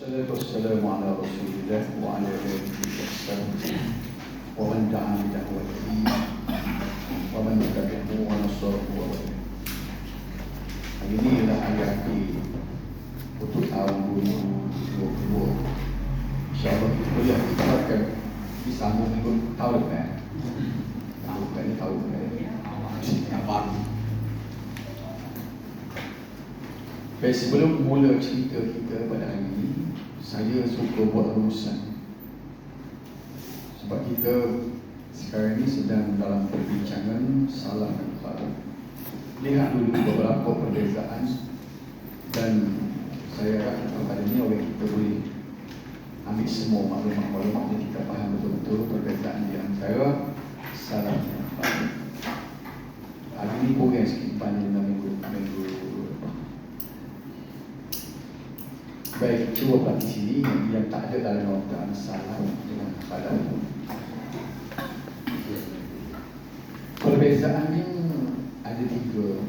Wassalamu ala Rasulillah wa ala alihi wa man da'a bi da'watihi wa man tabi'ahu wa nasarahu wa wala. Hari ini adalah hari akhir untuk tahun 2020. InsyaAllah kuliah kita akan disambung minggu tahun kan? Tahun yang baru. Baik, sebelum mula cerita kita pada hari ini, saya suka buat rumusan. Sebab kita sekarang ini sedang dalam perbincangan salah dan khalaf. Lihat dulu beberapa perbezaan dan saya harap kepada ini oleh kita boleh ambil semua maklumat-maklumat yang kita faham betul-betul perbezaan di antara salah dan khalaf. Hari ini boleh sikit panjang dalam minggu. Baik, cuba buat di sini yang tak ada dalam nota salah dengan khalaf. Perbezaannya ada tiga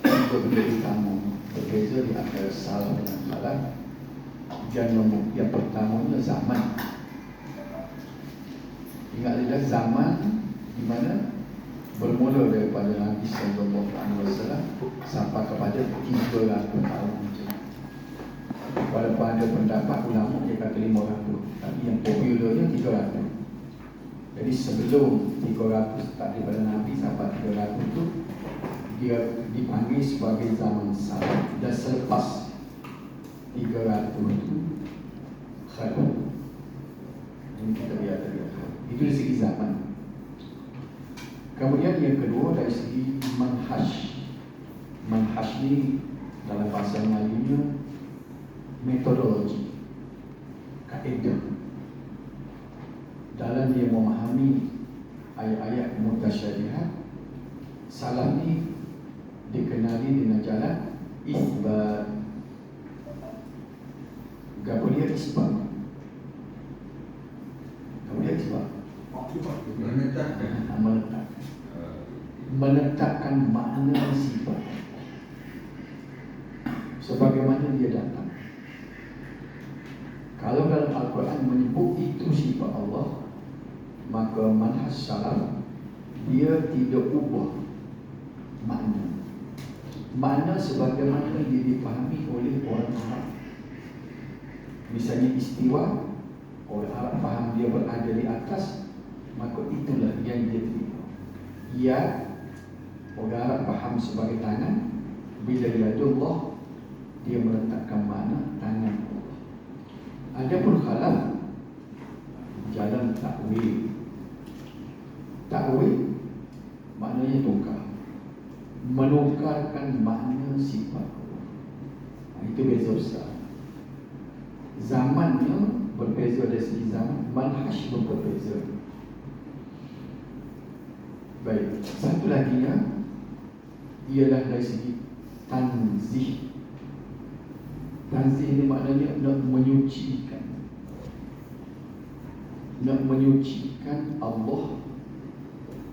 benda utama berbeza di antara salah dengan khalaf. Yang pertamanya zaman. Ingatlah zaman di mana bermula daripada Nabi sallallahu alaihi wasallam sampai kepada 300 tahun. Walaupun ada pendapat ulama dia kata 500, tapi yang popularnya 300. Jadi sebelum 300 tak daripada Nabi sampai 300 itu dia dipanggil sebagai zaman salah, dan selepas 300 itu khalaf. Ini kita lihat tadi. Itu dari segi zaman. Kemudian yang kedua dari segi manhaj. Manhaj ni dalam bahasa Melayu metodologi, kaedah dalam dia memahami ayat-ayat mutasyabihat. Salah ni dikenali dengan jalan isbat. Kemudian isbat. Meletakkan makna sifat sebagaimana dia datang. Kalau dalam Al-Quran menyebut itu sifat Allah, maka manhaj salaf dia tidak ubah makna. Makna sebagaimana dia dipahami oleh orang Arab. Misalnya istiwa, orang Arab faham dia berada di atas, maka itulah yang dia terima. Ya, orang Arab faham sebagai tangan. Bila yadullah, dia meletakkan makna tangan. Adapun khalaf jalan takwil. Takwil maknanya tukar, menukarkan makna sifat Allah. Itu beza besar. Zamannya berbeza dari segi zaman, manhaj pun berbeza. Baik, satu lagi ialah dari segi tanzih. Tanzih ini maknanya nak menyucikan. Nak menyucikan Allah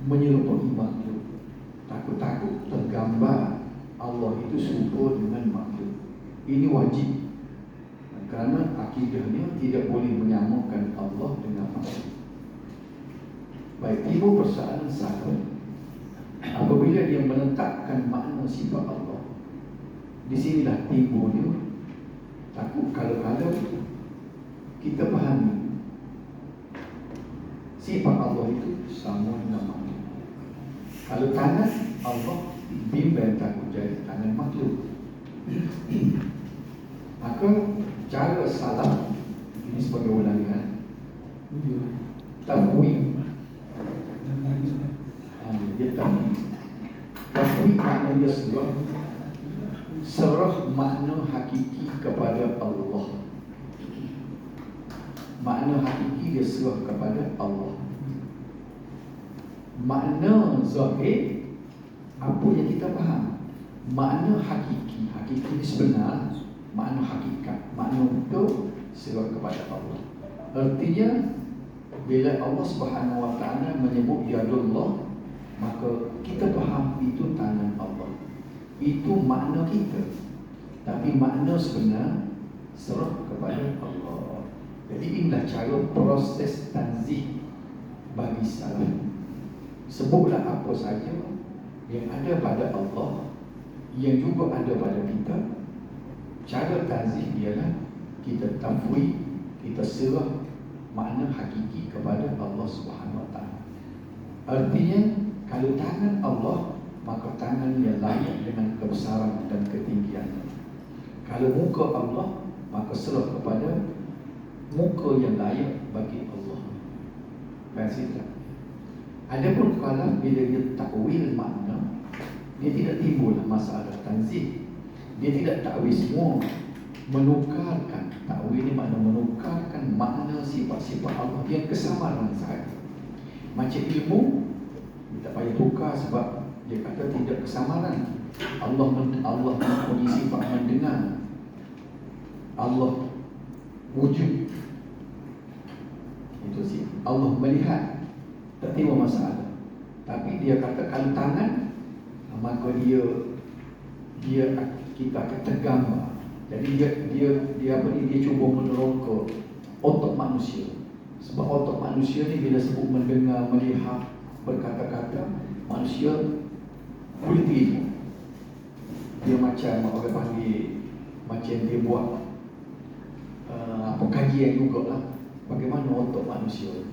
menyerupai makhluk. Takut-takut tergambar Allah itu serupa dengan makhluk. Ini wajib. Kerana akidahnya tidak boleh menyamakan Allah dengan makhluk. Baik, timbul persoalan salah. Apabila dia meletakkan makna sifat Allah, di sinilah timbulnya takut kalau kita fahami sifat Allah itu sama dengan makhluk. Kalau tangan Allah bimbang takut jadi tangan makhluk. Maka cara salah ini sebagai ulangan tafwid. Dia tafwid makna dia serah makna hakiki kepada Allah. Makna hakiki dia serah kepada Allah. Makna zahir apa yang kita faham. Makna hakiki, hakiki sebenar, makna hakikat, makna betul serah kepada Allah. Artinya bila Allah Subhanahu Wa Taala menyebut yadullah, maka kita faham itu tangan Allah. Itu makna kita. Tapi makna sebenar serah kepada kepada Allah. Jadi inilah cara proses tanzih bagi salaf. Sebutlah apa saja yang ada pada Allah, yang juga ada pada kita. Cara tanzih ialah kita tafwid, kita serah makna hakiki kepada Allah Subhanahu Wa Taala. Artinya kalau tangan Allah, maka tangan yang layak dengan kebesaran dan ketinggian. Kalau muka Allah, maka serah kepada muka yang layak bagi Allah. Maksudnya, adapun kalau bila dia takwil makna, dia tidak timbul masalah tanzih. Dia tidak takwil semua, menukarkan. Takwil ini makna menukarkan makna sifat-sifat Allah yang kesamaran sahaja. Macam ilmu, dia tak payah tukar sebab dia kata tidak kesamaran. Allah mempunyai sifat mendengar, Allah wujud, itu sih. Allah melihat, tak timbul masalah. Tapi dia kata kalau tangan, maka kita akan tergambar. Jadi dia cuba meneroka otak manusia. Sebab otak manusia ni bila sebut mendengar, melihat, berkata-kata, manusia boleh terima. Dia macam orang panggil, macam dia buat kajian jugalah bagaimana otak manusia.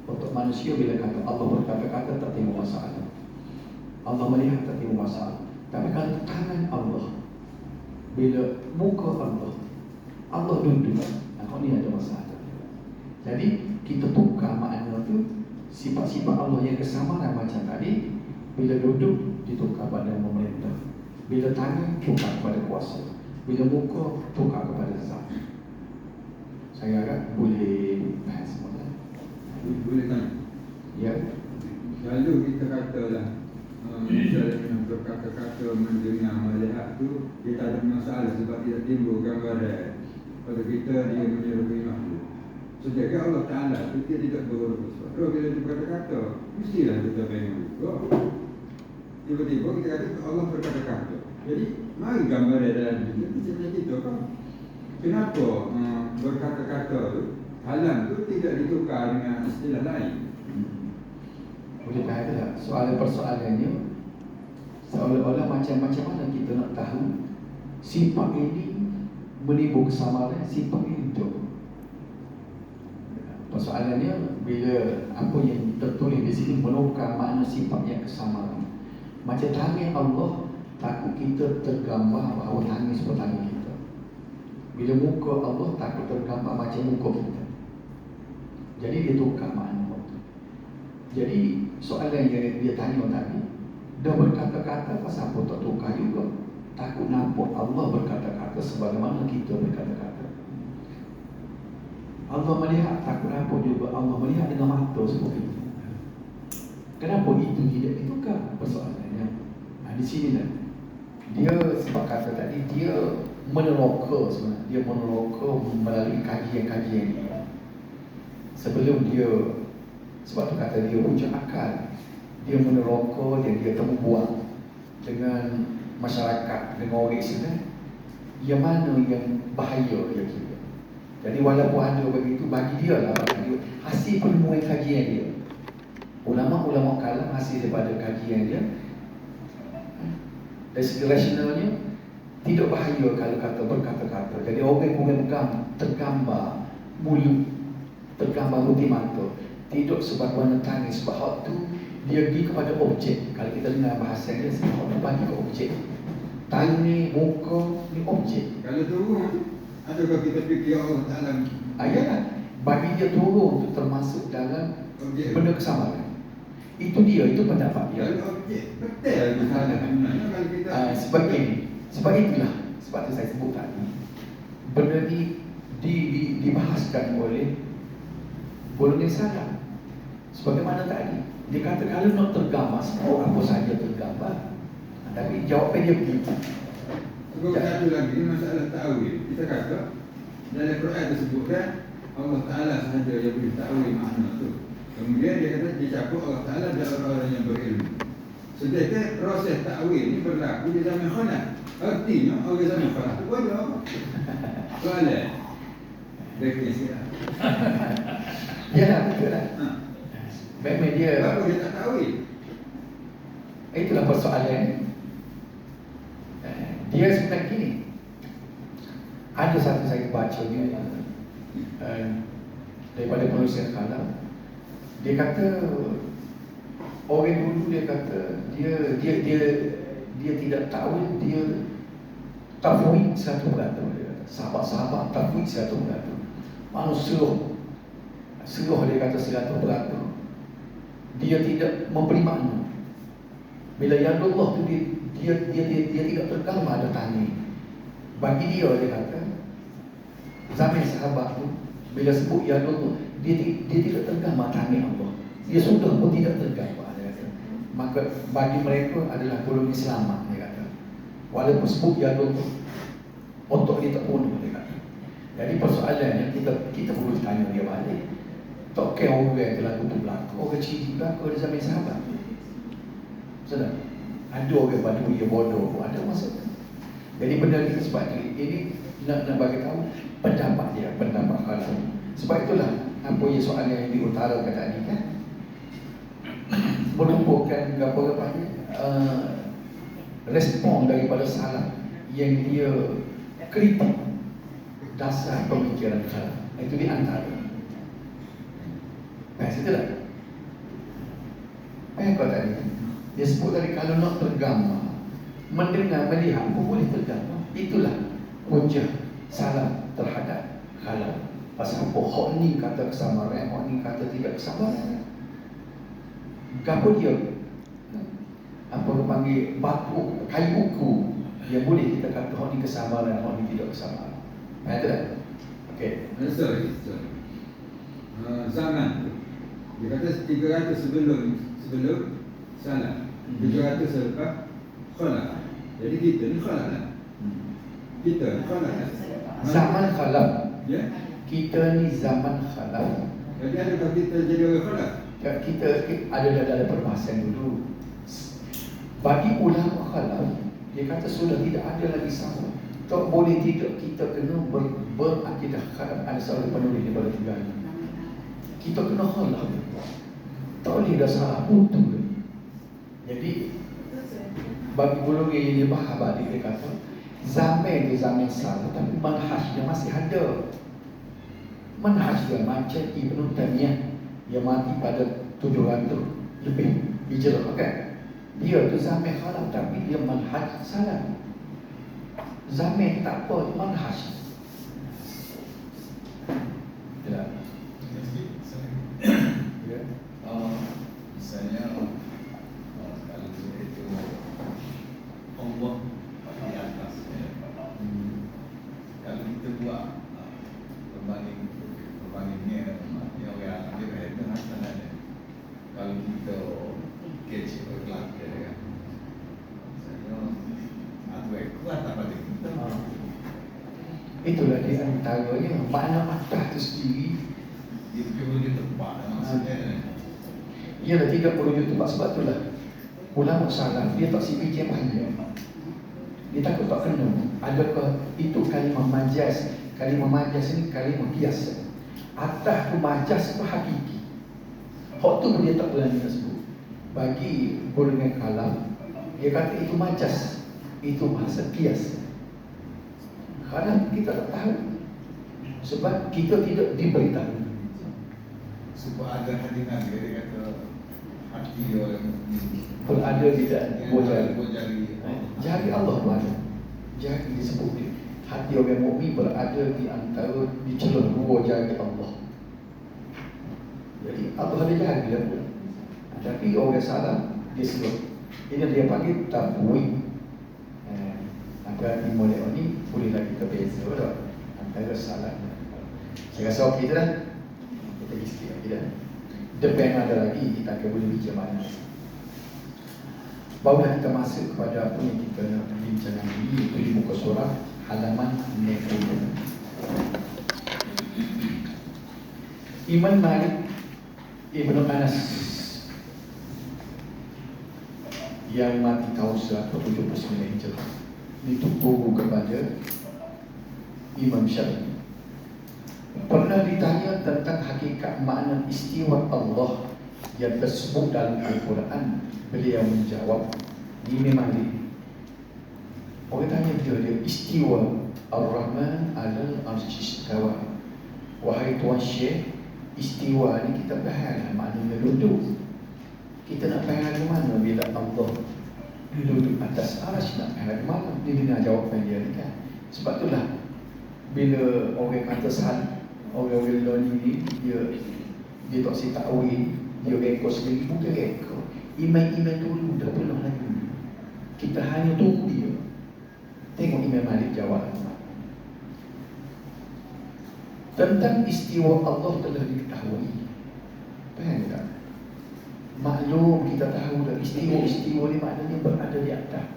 Otak manusia bila kata Allah berkata-kata tak timbul masalah, Allah melihat tak timbul masalah. Tapi kalau tangan Allah, bila muka Allah, Allah duduk, ni ada masalah. Jadi kita tukar makna tu, sifat-sifat Allah yang kesamaran macam tadi, bila duduk ditukar pada memerintah, bila tangan tukar kepada kuasa, bila muka tukar kepada zat. Saya harap boleh bahas semua. Boleh kan? Ya. Lalu kita katalah misalnya berkata-kata mendengar, melihat tu dia tak ada masalah sebab tidak timbul gambaran pada kita dia menyerupai makhluk. Sedangkan Allah Ta'ala itu dia tidak berurusan. Kalau bila dia berkata-kata, mestilah kita pengen juga. Tiba-tiba kita kata Allah berkata-kata. Jadi mari gambaran dalam dunia macam kita kan. Kenapa berkata-kata tu, halam tu tidak ditukar dengan istilah lain? Boleh kata tak? Persoalannya seolah-olah macam mana kita nak tahu sifat ini menimbul kesamaran, sifat ini hidup. Persoalannya bila apa yang tertulis di sini menukar makna sifat yang kesamaran. Macam tangan Allah, takut kita tergambar bahawa tangan seperti tangan kita. Bila muka Allah, takut tergambar macam muka kita. Jadi dia tukar makna. Jadi soalan yang dia tanya tadi, dah berkata-kata pasal apa tak tukar juga? Takut nampak Allah berkata-kata sebagaimana kita berkata-kata. Allah melihat, takut nampak juga Allah melihat dengan mata seperti itu. Kenapa itu tidak ditukar? Persoalannya di sinilah dia sebab kata tadi dia meneroka sebenarnya. Dia meneroka melalui kajian-kajian dia. Sebelum dia, sebab tu kata dia hujah akal, dia meneroka dan dia terbuat dengan masyarakat, dengan orang Islam, yang mana yang bahaya dia kira. Jadi walaupun ada begitu, bagi dia lah hasil penemuan kajian dia. Ulama-ulama kalam hasil daripada kajian dia, dari segi rasionalnya tidak bahaya kalau kata berkata-kata. Jadi orang tergambar mulut, tergambar putih mata, tidak sebab warna tangis. Sebab hak tu dia pergi kepada objek. Kalau kita dengar bahasa dia, sebab dia bagi ke objek. Tangan ni, muka ni objek. Kalau turun, adakah kita fikir Allah Ta'ala? Ayalah, bagi dia turun tu termasuk dalam objek, benda kesamaran. Itu dia, itu pendapat dia. Kalau objek, betul misalnya. Kalau kita Sebab ini, sebab itulah, sebab tu saya sebut tadi, benda ni dibahaskan oleh golongan salaf. Sebagaimana tadi, dia kata kalau nak tergambar, semua apa saja tergambar. Tapi jawapan dia begitu. sebab satu lagi, masalah ta'wil. Kita kata, dalam Quran disebutkan Allah Ta'ala sahaja yang boleh ta'wil makna tu. Kemudian dia kata, dicakup Allah Ta'ala dan orang-orang yang berilmu. Sedangkan proses ta'wil ni berlaku di zaman khalaf. Artinya, orang zaman khalaf tu ada apa? Soalan, Blacklist dia. Ya, betul lah. Ha. Memang dia, Kenapa dia tak kahwin? itulah persoalan. Dia sebenarnya gini. Ada satu saya baca dia daripada penulisan kalam. Dia kata orang dulu dia kata dia tidak tahu, dia tafwid 100%. Dia kata sahabat-sahabat tafwid 100%. Manusia seluruh dia kata 100%. Dia tidak memberi makna. Bila ya Allah tu dia tidak tergambar ada tanya. Bagi dia kata zaman sahabat tu bila sebut ya Allah dia tidak tergambar tanya Allah. Dia sudah pun tidak tergambar dia kata. Maka bagi mereka adalah golongan selamat dia kata. Walaupun sebut ya Allah untuk dia tak bunuh dia kata. Jadi persoalannya kita perlu tanya dia balik. Tak kira orang yang telah tutup belakang, orang ciri belakang di zaman sahabat. Sedang ada orang badu dia bodoh, ada maksud. Jadi benda ni sebab ini nak bagi tahu pendapat dia, pendapat khalaf. Sebab itulah apa yang soalan yang diutarakan tadi kan merupakan apa respon daripada salaf yang dia kritik dasar pemikiran khalaf. Itu di antara. Situ lah. Kau tadi dia sebut tadi kalau nak tergambar, mendengar, melihat pun boleh tergambar. Itulah hujah salaf terhadap khalaf. Pasal apa hak ni kata kesamaran, hak ni kata tidak kesamaran. Gapo dia apa dia panggil batu kayu ukur yang boleh kita kata hak ni kesamaran, hak ni tidak kesamaran. Betul tak? Okey. Sorry. Zaman tu dia kata 300 sebelum salah, 300 selepas khalaf. Jadi kita ni khalaf lah. Kita ni khalaf lah. Zaman khalaf. Ya. Kita ni zaman khalaf. Jadi adakah kita jadi orang khalaf? Kita ada dalam perbahasan dulu. Bagi ulama khalaf, dia kata sudah tidak ada lagi sama. Tak boleh tidak kita kena berakidah khalaf. Ada seorang penulis daripada Tegal. Kita kena khalaf. Tak boleh dah salah putu. Jadi bagi golongan yang dia faham balik, dia kata zaman dia zaman salah, tapi manhaj dia masih ada. Manhaj dia macam Ibn Taymiyah yang mati pada 700 lebih hijrah kan. Dia tu zaman khalaf tapi dia manhaj salah. Zaman tak apa, manhaj. Ya. Misalnya kalau itu Allah di atas, kalau kita buat perbandingnya yang orang dia berada hasanahnya, kalau kita kecil berkelak kan, misalnya aku kuat apa dia kita. Itulah di antaranya makna matah itu sendiri. Dia boleh tepat maksudnya. Ialah tidak perlu tempat. Sebab itulah ulama salaf dia tak si fikir panjang. Dia takut tak kena. Adakah itu kalimah majaz? Kalimah majaz ini kalimah biasa. Atas tu majaz tu hakiki. Hak tu dia tak berani nak sebut. Bagi golongan kalam, dia kata itu majaz, itu bahasa kias. Kadang kita tak tahu sebab kita tidak diberitahu. Supaya ada hadiran dia kata hati orang berada di dalam jari jari Allah berada. Jari disebut dia. Hati orang mukmin berada di antara di celah dua jari Allah. Jadi Allah ada jari dia pun. Tapi orang salah dia sebut. Ini dia panggil tafwid. Agar dimulai ini bolehlah kita beza dah antara salah. Saya rasa okey dah. Kita sikit lagi dah. Depan ada lagi kita akan boleh bincang mana. Barulah kita masuk kepada apa yang kita nak bincangkan ini, iaitu di muka surah halaman 60. Imam Malik Ibn Anas yang mati tahun 179 Hijrah itu guru kepada Imam Syafi'i. Pernah ditanya tentang hakikat makna istiwa Allah yang tersebut dalam Al-Quran. Beliau menjawab, ini memang orang tanya dia istiwa Ar-Rahman alal arsy istawa. Wahai Tuan Syekh, istiwa ni kita faham maknanya duduk. Kita nak faham ke mana bila Allah duduk atas arsy, nak faham ke mana? Dia dengar jawapan dia ni kan. Sebab itulah bila orang kata salah, orang-orang lain ni dia tak si takwil, dia rekod sendiri, bukan rekod. Imam-imam dulu dah pernah lagi. Kita hanya tunggu dia. Tengok Imam Malik jawab. Tentang istiwa Allah telah diketahui. Faham tak? Maklum kita tahu dah istiwa ni maknanya berada di atas.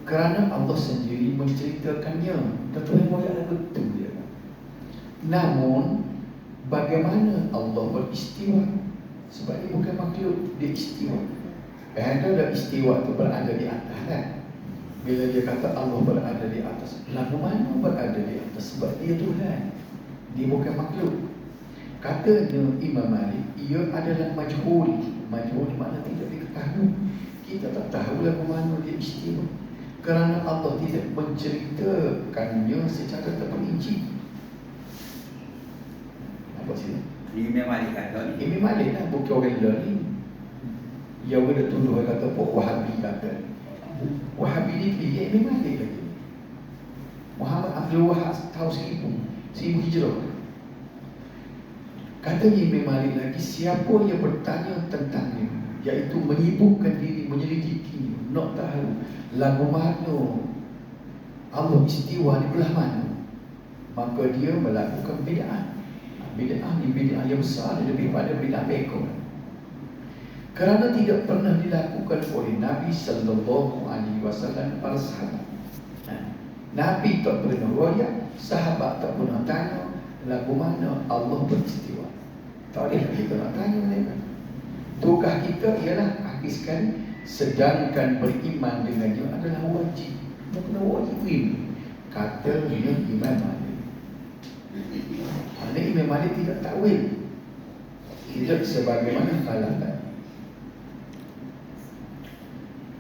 Kerana Allah sendiri menceritakannya. Tentunya moyak betul dia. Namun bagaimana Allah beristiwa? Sebab dia bukan makhluk, dia istiwa. Ada istiwa itu berada di atas kan? Bila dia kata Allah berada di atas, lalu mana berada di atas? Sebab dia Tuhan, dia bukan makhluk. Katanya Imam Malik, ia adalah majhul. Majhul makna tidak diketahui. Kita tak tahu lagu mana dia istiwa, kerana Allah tidak menceritakannya secara terperinci. Apa sih? Imam Malik kata ni. Imam Malik lah, bukan orang lain. Yang ada tuduh kata Pok Wahabi kata. Wahabi ni dia Imam Malik lagi. Muhammad Abdul Wahab tahun 1000 Hijrah. Katanya Imam Malik lagi, siapa yang bertanya tentangnya, iaitu menyibukkan diri, menyelidiki, nak tahu lagu mana Allah istiwa di belah mana, maka dia melakukan bid'ah. Bid'ah ni bid'ah yang besar, lebih pada bid'ah bekor. Kerana tidak pernah dilakukan oleh Nabi sallallahu alaihi wasallam para sahabat. Nabi tak pernah riwayat, sahabat tak pernah tanya lagu mana Allah beristiwa. Tak ada kita nak tanya mereka. Tugas kita ialah hakiskan, sedangkan beriman dengannya adalah wajib. Bukan wajib ini. Kata Imam Malik. Mana Imam Malik tidak takwil, tidak sebagaimana salah tadi.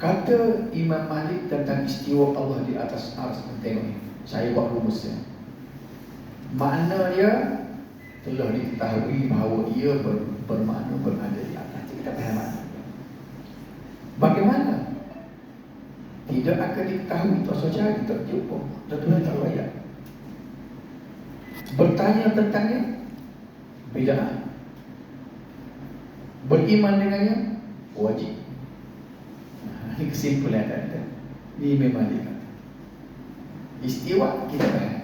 Kata Imam Malik tentang istiwa Allah di atas arsy. Tengok ni, saya buat rumusnya. Makna dia telah diketahui bahawa ia bermakna berada di atas. Kita faham makna. Bagaimana? Tidak akan diketahui, tak usah cari, tak jumpa, tak Tuhan tak ayat. Bertanya tentangnya bid'ah. Beriman dengannya wajib. Ini kesimpulan tadi. Ini memang dia kata. Istiwa kita faham.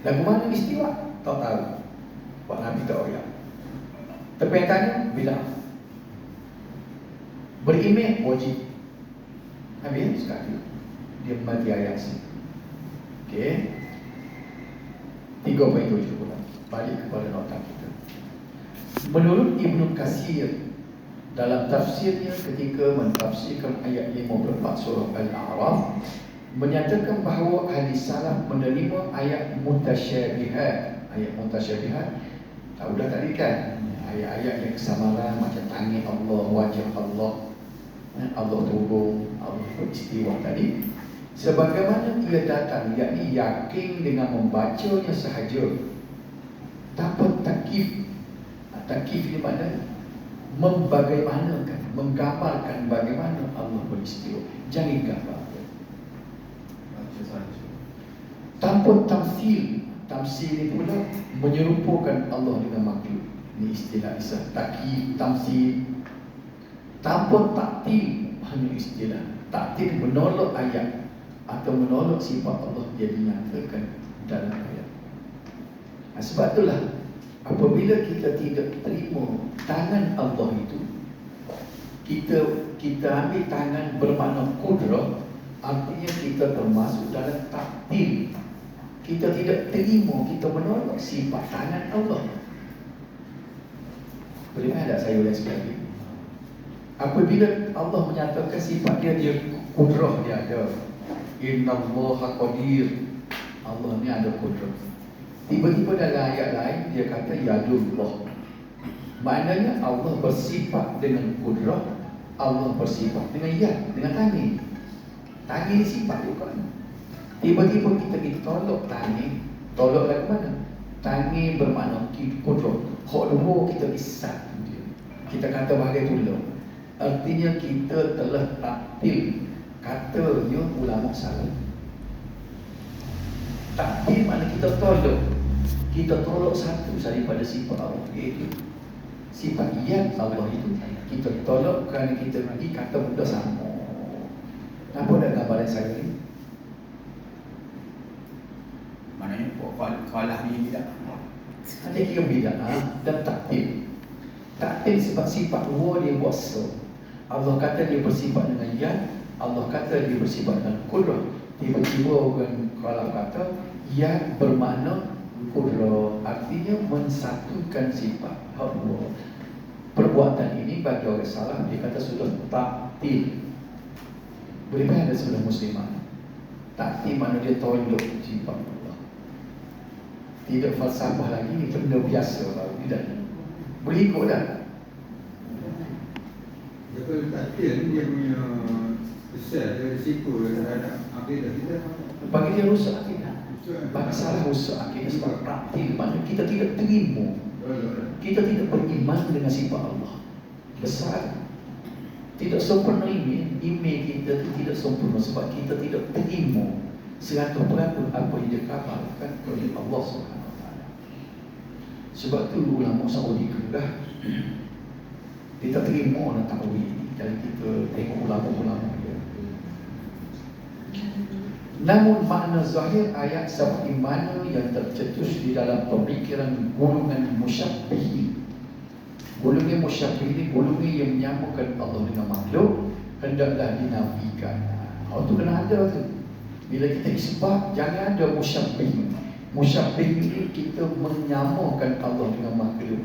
Lagu mana istiwa? Tak tahu. Pak Nabi tak ayat. Tapi yang tanya bid'ah. Beriman wajib. Habis sekali dia mati ayat sini. Okey. 3.7 pula. Balik kepada nota kita. Menurut Ibnu Katsir dalam tafsirnya ketika mentafsirkan ayat 54 surah Al-A'raf, menyatakan bahawa ahli salaf menerima ayat mutasyabihat. Ayat mutasyabihat tahu dah tadi kan, ayat-ayat yang kesamaran macam tangan Allah, wajah Allah, Allah turun, Allah beristiwa tadi, sebagaimana ia datang, yakni yakin dengan membacanya sahaja tanpa takyif. Takyif di mana? Membagaimanakan, menggambarkan bagaimana Allah beristiwa. Jangan gambar. Tanpa tamsil. Tamsil ini pula menyerupakan Allah dengan makhluk. Ini istilah takyif, tamsil. Tanpa taktil, hanya istilah taktil menolak ayat atau menolak sifat Allah yang dinyatakan dalam ayat. Sebab itulah apabila kita tidak terima tangan Allah itu, kita ambil tangan bermakna kudrah, artinya kita termasuk dalam taktil. Kita tidak terima, kita menolak sifat tangan Allah. Boleh tak saya ulang sekali? Apabila Allah menyatakan sifat dia kudrah, dia ada. Innallaha qadir. Allah ni ada kudrah. Tiba-tiba dalam ayat lain dia kata yadullah. Maknanya Allah bersifat dengan kudrah, Allah bersifat dengan yad, dengan tangan. Tangan ni sifat juga. Tiba-tiba kita tolak tangan. Tolak dari mana? Tangan bermakna kudrah. Hak dua kita isap dia. Kita kata bahagia tolak. Artinya kita telah taktil. Katanya ulama salah. Taktil makna kita tolak. Kita tolak satu daripada sifat Allah, iaitu sifat yad Allah itu. Kita tolak kerana kita pergi kata benda sama. Nampak tak gambaran saya ni? Maknanya kalah ni tidak. Ada kira bid'ah dan taktil. Taktil sebab sifat dua dia buat so. Allah kata dia bersifat dengan yad, Allah kata dia bersifat dengan kudrah. Tiba-tiba orang kalau kata yad bermakna kudrah, artinya mensatukan sifat hak dua. Perbuatan ini bagi orang salah dia kata sudah taktil. Boleh ada sebelah muslimah. Taktil makna dia tolak sifat Allah. Tidak falsafah lagi, ini benda biasa baru. Tidak. Boleh ikut tak? Kalau takdir ni dia punya besar dari situ terhadap akidah kita. Bagi dia rusak akidah. Bagi salah rusak akidah sebab taktil makna kita tidak terima. Kita tidak beriman dengan sifat Allah. Besar. Tidak sempurna iman kita itu tidak sempurna sebab kita tidak terima 100% apa yang dikabarkan oleh Allah SWT. Sebab tu ulama Saudi kerah dia tak terima nak takwil ini kalau kita tengok ulama-ulama dia. Namun makna zahir ayat seperti mana yang tercetus di dalam pemikiran golongan musyabbih. Golongan musyabbih ini golongan yang menyamakan Allah dengan makhluk, hendaklah dinafikan. Itu kena ada tu. Bila kita isbat, jangan ada musyabbih. Musyabbih ini kita menyamakan Allah dengan makhluk.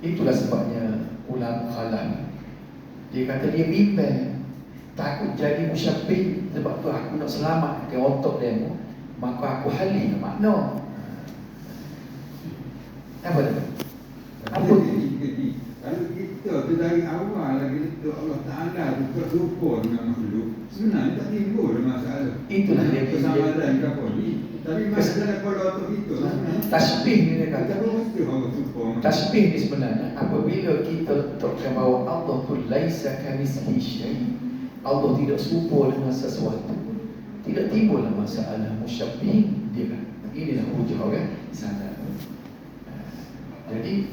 Itulah sebabnya ulama khalam. Dia kata dia bimbang, takut jadi musyabbih. Sebab tu aku nak selamat ke otak dia, maka aku halil makna. Apa tu? Apa? Kalau kita tu dari awal lagi itu Allah Ta'ala tu lupa dengan makhluk, sebenarnya tak timbul masalah. Itulah dia kesabaran ke apa ni. Tapi masalah kalau otak kita tasbih ni dia kata. Tasbih ni sebenarnya apabila kita letakkan bahawa Allah tu laisa kamitslihi syai'. Allah tidak serupa dengan sesuatu. Tidak timbul masalah musyabbih dia kan. Inilah hujah kan sana. Jadi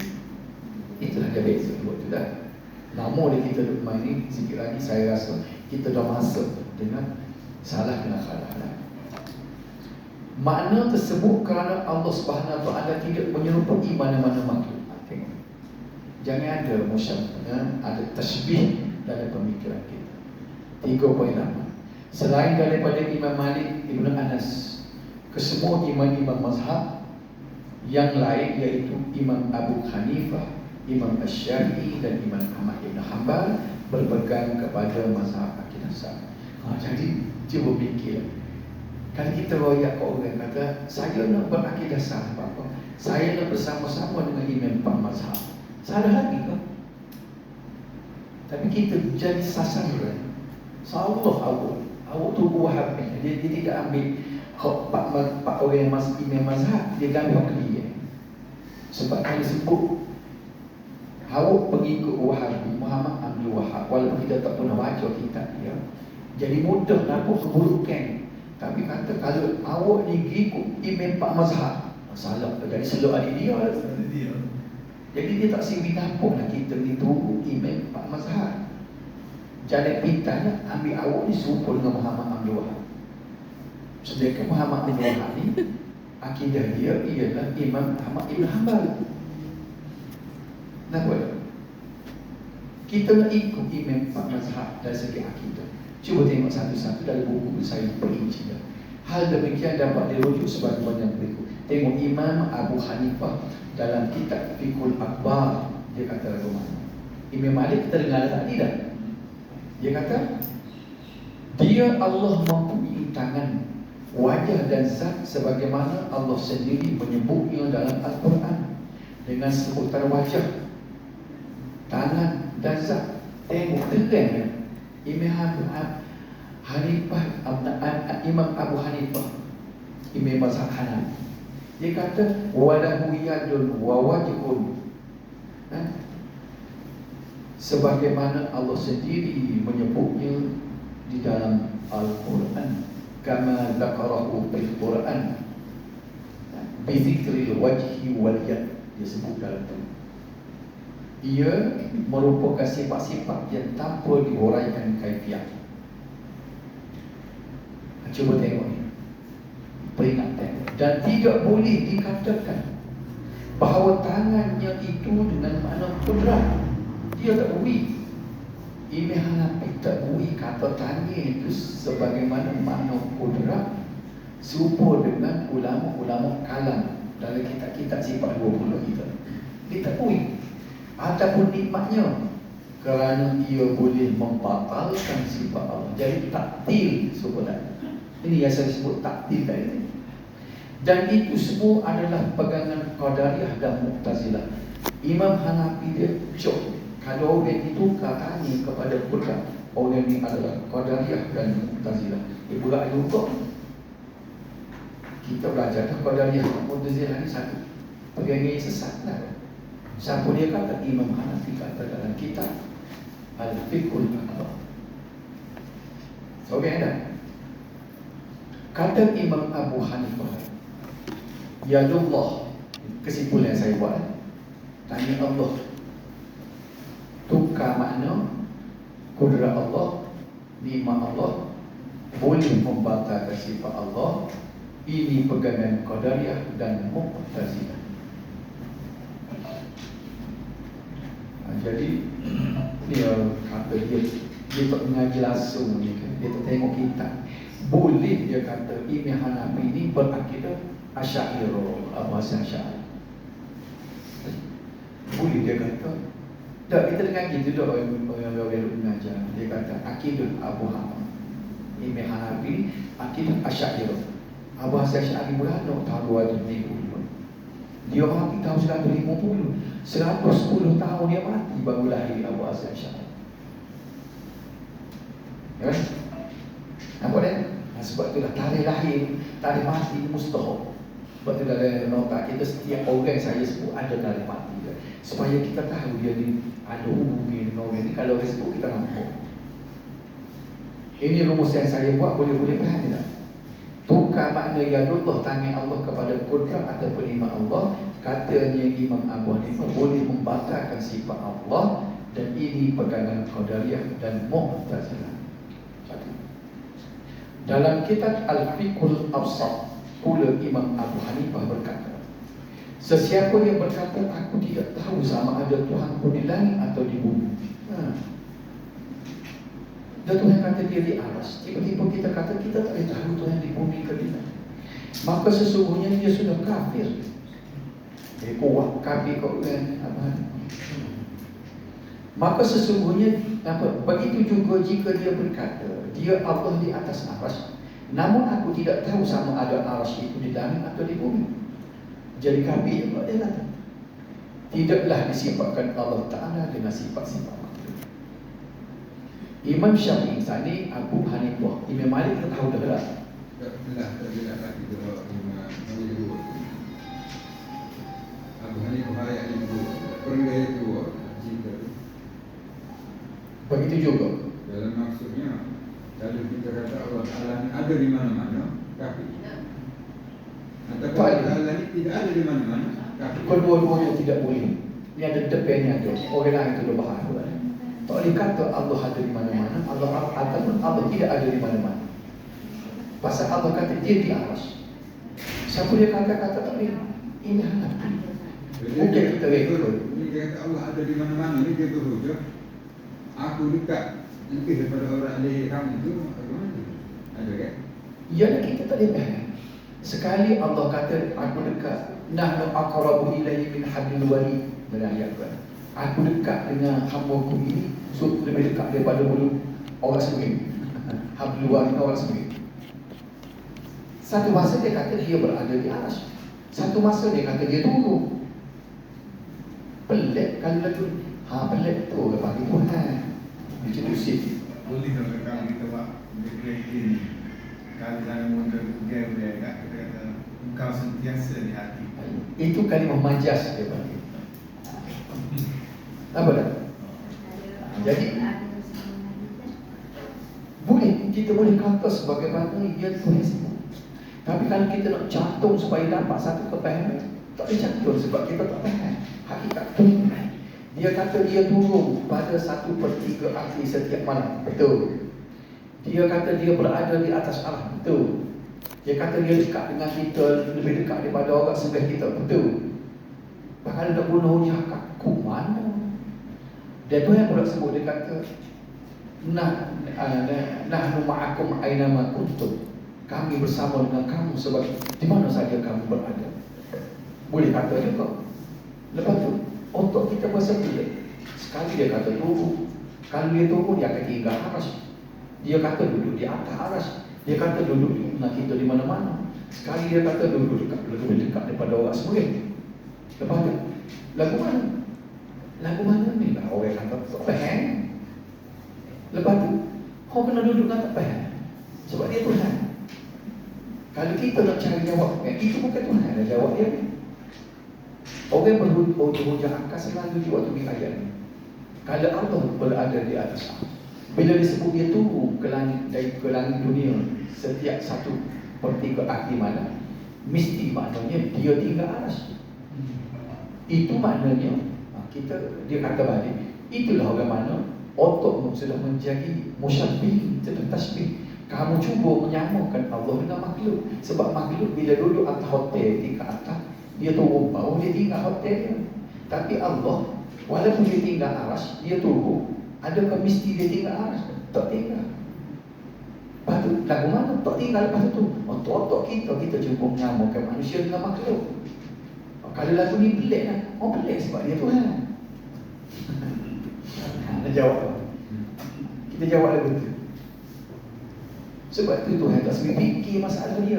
itulah dia beza buat tu dah. Lama dia kita duduk main ni, sikit lagi saya rasa kita dah masuk dengan salah kena khalah lah. Makna tersebut kerana Allah Subhanahu Wa Taala tidak menyerupai mana-mana makhluk. Tengok. Jangan ada musyabbah, ada tasbih dalam pemikiran kita. 3.8. Selain daripada Imam Malik Ibn Anas, kesemua imam-imam mazhab yang lain iaitu Imam Abu Hanifah, Imam Asy-Syafi'i dan Imam Ahmad Ibn Hanbal berpegang kepada mazhab akidah salaf. Jadi cuba fikir. Kalau kita royak ke orang kata saya nak berakidah salaf apa? Saya nak bersama-sama dengan imam empat mazhab. Salah lagi ke? Tapi kita jadi sasaran. Salah awak tu Wahabi. Dia tidak ambil pak orang yang imam mazhab, dia gambar ke dia. Sebab kalau sebut awak pengikut Wahabi, Muhammad Abdul Wahab, walaupun kita tak pernah baca kitab dia, jadi mudah nampak keburukan. Tapi kata kalau awak ni ikut imam pak mazhab, salah. Jadi selok adik dia. Jadi dia tak simpi nampak lah kita ni tunggu imam pak mazhab. Jadi pintanya ambil awak ni serupa dengan Muhammad Abdul Wahab. Sedangkan Muhammad bin Wahab ni akidah dia ialah Imam Ahmad Ibn Hanbal. Nampak? Kita nak ikut imam empat mazhab dari segi akidah. Cuba tengok satu-satu dari buku saya perinci. Hal demikian dapat dirujuk sebagaimana yang berikut. Tengok Imam Abu Hanifah dalam kitab Fiqhul Akbar, dia kata lagu mana? Imam Malik kita dengar tadi dah. Dia kata dia Allah mempunyai tangan wajah dan zat sebagaimana Allah sendiri menyebutnya dalam Al-Quran dengan sebutan wajah, tangan dan zat. Tengok terang Imam Abu Hanifah, Imam Mazhab Hanafi, dia kata walahu yadun wa wajhun, sebagaimana Allah sendiri menyebutnya di dalam Al-Quran, kama dzakarahu fil Quran bi dzikril wajhi wal yad, dia sebut dalam itu. Ia merupakan sifat-sifat yang tanpa diuraikan kaifiah. Cuba tengok ni, peringatan. Dan tidak boleh dikatakan bahawa tangannya itu dengan makna kudrat. Dia tak boleh. Imam Hanafi tak boleh kata tangan itu sebagaimana makna kudrat serupa dengan ulama-ulama kalam dalam kitab-kitab sifat 20 kita. Dia tak boleh. Ataupun nikmatnya, kerana ia boleh membatalkan sifat Allah. Jadi taktil sebenarnya. Ini yang saya sebut taktil tadi. Dan itu semua adalah pegangan Qadariyah dan Mu'tazilah. Imam Hanafi dia cok, kalau orang itu katanya kepada Quran, orang ini adalah Qadariyah dan Mu'tazilah. Dia berat juga. Kita belajar Qadariyah dan Mu'tazilah ni satu pegangan yang sesat lah. Siapa dia kata? Imam Hanafi kata dalam kitab Al-Fiqhul Akbar. Okey dah. Kata Imam Abu Hanifah, Yadullah, kesimpulan yang saya buat, tanya Allah, tukar makna kudrat Allah, nikmat Allah, boleh membatalkan sifat Allah. Ini pegangan Qadariyah dan Mu'tazilah. Jadi dia kata dia tak mengaji langsung ni kan. Dia tak tengok kitab. Boleh dia kata Imam Hanafi ini berakidah Asy'ariyah, Abu Hasan Asy'ari. Boleh dia kata. Tak, kita dengar gitu dah orang mengajar. Dia kata akidah Abu Hanifah, Imam Hanafi akidah Asy'ariyah. Abu Hasan Asy'ari beranak tahun 250. Dia mati tahun 150. 110 tahun dia mati baru lahir Abu Hasan Asy'ari. Ya kan? Nampak tak? Sebab itulah tarikh lahir, tarikh mati mustahil. Sebab itu dalam nota kita setiap orang saya sebut ada tarikh mati dia. Supaya kita tahu dia ni ada hubungan dengan orang ni. Kalau orang sebut kita nampak. Ini rumus yang saya buat, boleh-boleh faham tak? Tukar makna Yadullah, tangan Allah kepada kudrat ataupun nikmat Allah. Katanya Imam Abu Hanifah boleh membatalkan sifat Allah. Dan ini pegangan Qadariyah dan Mu'tazilah. Dalam kitab Al-Fiqhul Awsat, pula Imam Abu Hanifah berkata, sesiapa yang berkata aku tidak tahu sama ada Tuhan pun di langit atau di bumi. Dan Tuhan kata dia di aras. Tiba-tiba kita kata kita tak tahu Tuhan di bumi ke di langit, maka sesungguhnya dia sudah kafir. Kuat kafir kau kan apa? Maka sesungguhnya apa? Begitu juga jika dia berkata dia Allah di atas aras, namun aku tidak tahu sama ada aras itu di langit atau di bumi. Jadi kafir juga dia kata. Tidaklah disifatkan Allah Ta'ala dengan sifat-sifat makhluk. Imam Syafi'i tadi, Abu Hanifah, Imam Malik tak tahu dah lah. Abu Hanifah ayat itu pergaya dua cinta. Begitu juga dalam maksudnya, kalau kita kata Allah Ta'ala ada di mana-mana, kafir. Atau Allah Ta'ala ini tidak ada di mana-mana, kafir. kedua-duanya tidak boleh. Ini ada depannya tu. Orang lain tu bahas pula. Tak boleh kata Allah ada di mana-mana, Allah ataupun Allah tidak ada di mana-mana. Pasal Allah kata dia di aras. Siapa dia kata-kata tak boleh? Ini Hanafi. Mungkin kita rekod. Ini dia kata Allah ada di mana-mana, ini dia berhujah. Aku dekat lebih daripada orang lahir kamu itu, bagaimana? Ada kan? Ya, kita tak boleh faham. Sekali Allah kata aku dekat, nahnu aqrabu ilaihi min hablil warid. Ayat Quran. Aku dekat dengan hamba-Ku ini, so lebih dekat daripada bulu orang sendiri. Hablul warid orang sendiri. Satu masa dia kata dia berada di aras, satu masa dia kata dia turun. Pelik kalau lagu ni. Pelik tu lepas itu macam tu sih. Boleh kalau kita buat degree ni, kalau dalam model game dia kita kata engkau sentiasa di hati. Itu kalimah majas dia panggil. Apa dah? Jadi kita boleh kata sebagaimana dia Tuhan semua. Tapi kalau kita nak cantum supaya dapat satu kepahaman, tak boleh cantum sebab kita tak faham hakikat Tuhan. Dia kata dia turun pada 1/3 akhir setiap malam. Betul. Dia kata dia berada di atas Allah. Betul. Dia kata dia dekat dengan kita, lebih dekat daripada orang sebelah kita. Betul. Bahkan nak bunuh cakap, ku mana? Dan Tuhan pula sebut, dia kata nahnu ma'akum aynama kuntum. Kami bersama dengan kamu sebab di mana saja kamu berada. Boleh kata juga. Lepas tu otak kita berasa pelik. Sekali dia kata turun, kalau dia turun dia akan tinggal aras. Dia kata duduk di atas aras. Dia kata duduk dengan kita di mana-mana. Sekali dia kata duduk lebih dekat daripada orang semua. Lepas tu lagu mana? Lagu mana ni lah orang kata tak faham. Lepas tu orang kena duduk dengan tak faham. Sebab dia Tuhan. Kalau kita nak cari jawab, itu bukan Tuhan yang jawab dia. Orang berhujung angka selalu di waktu ayat ni. Kalau Allah berada di atas, bila disebut dia turun ke langit, dari ke langit dunia setiap 1/3 akhir malam, mesti maknanya dia tinggal aras. Itu maknanya dia kata balik, itulah orang mana otakmu sudah menjadi musyabbih, sudah tasbih. Kamu cuba menyamakan Allah dengan makhluk. Sebab makhluk bila duduk atas hotel tingkat atas, dia turun bawah, dia tinggal hotel dia. Tapi Allah, walaupun dia tinggal aras, dia turun. Adakah mesti dia tinggal aras? Tak tinggal. Lepas tu, lagu mana? Tak tinggal lepas tu. Otak-otak kita cuba menyamakan manusia dengan makhluk. Kalau lagu ni pelik lah. Pelik sebab dia Tuhan. Nak jawab. Kita jawab lagu tu. Sebab tu Tuhan tak sempat fikir masalah dia.